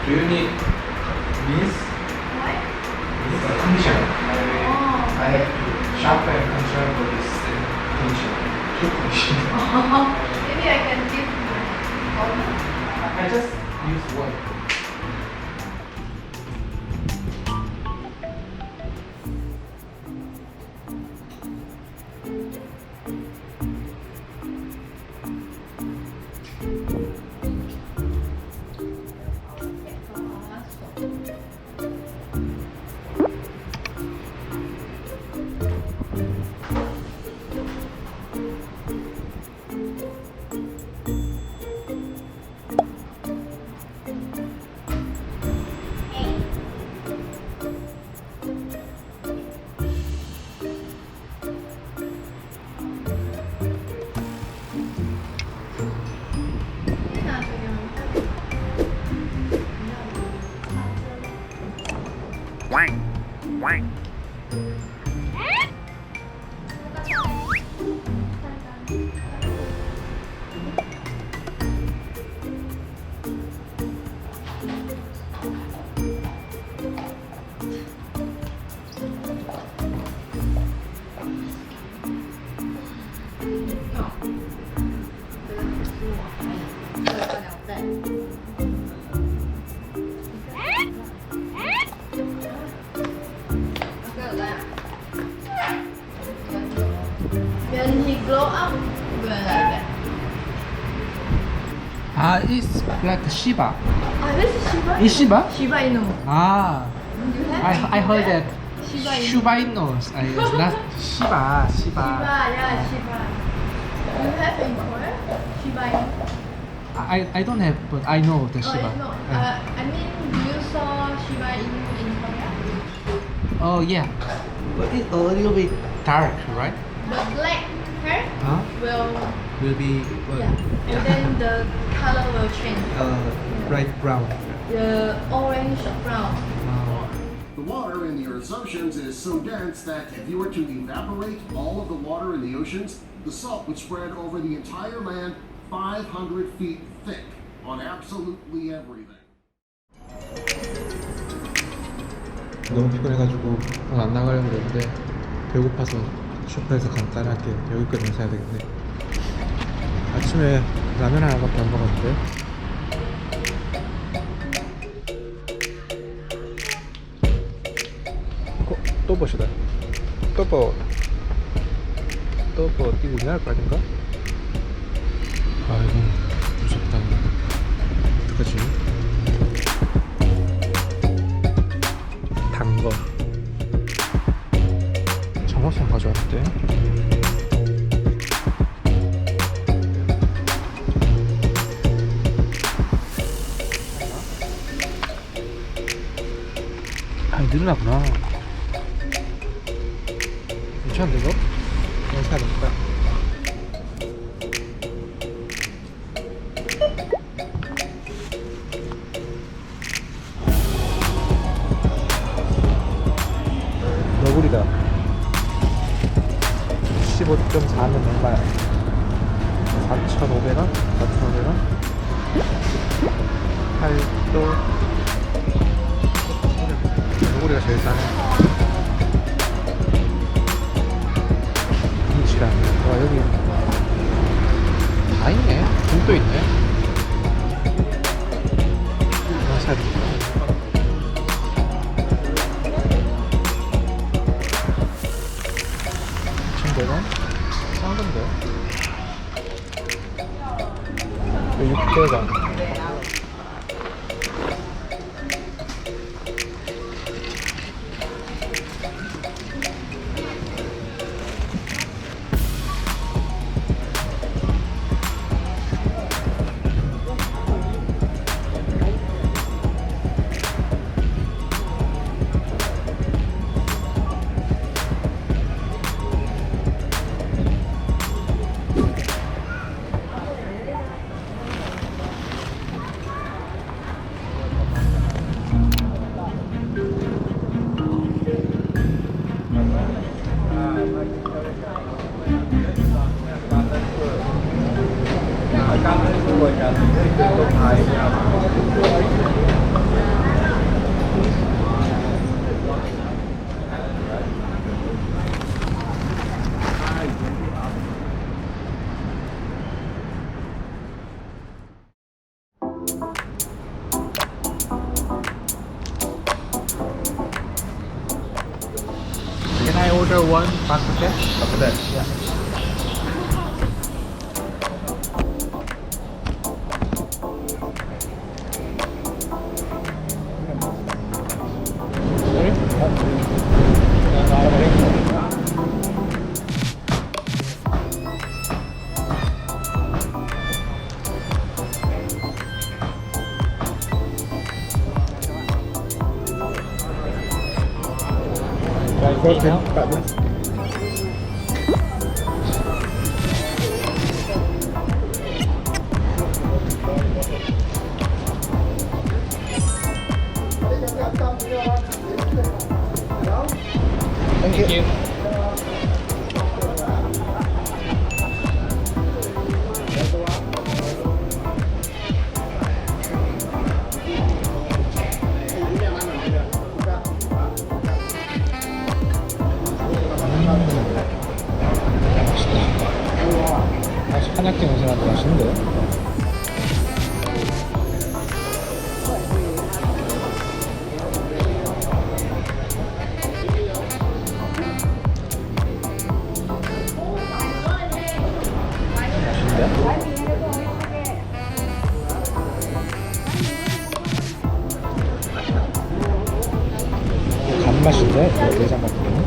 Do you need this? What? This is a condition. I have to shop and control for this condition. Two condition. Maybe I can give my order. I just use one. When he grow up, will like that. It's like Shiba. This is Shiba. Is Shiba? Shiba Inu. You have I heard that Shiba Inu. Shiba Inu. It's not Shiba. Shiba, yeah, Shiba. You have in Korea? Shiba Inu. I don't have, but I know the Shiba. No. I mean, do you saw Shiba Inu in Korea? Oh yeah, but it's a little bit dark, right? The black hair Will be yeah. And then the color will change. bright brown. The orange brown. The water in the Earth's oceans is so dense that if you were to evaporate all of the water in the oceans, the salt would spread over the entire land 500 feet thick on absolutely everything. 너무 피곤해가지고 오늘 안 나가려고 그랬는데 배고파서 슈퍼에서 간단하게 여기까지 사야 되겠네. 아침에 라면 하나밖에 안 먹었는데. 또 보시다. 또보 뛰고 있나 할 거 아닌가? 아이고 무섭다. 어떡하지? 많이 늘어나구나. 괜찮은데 이거? 이거 사야 되니까. 너구리다. 15.4면 얼마야? 4,500원? 4,500원? 8도. 너구리가 제일 싸네. 김치랑. 와, 여기 다 있네. 굴도 있네. 와사비. 1,100원? 싼 건데. 600원. Can I order one basket? Basket. Yeah. Thank you. 맛있다. 한약재 냄새나는데 맛있는데? 간맛인데? 내장 같은 경우?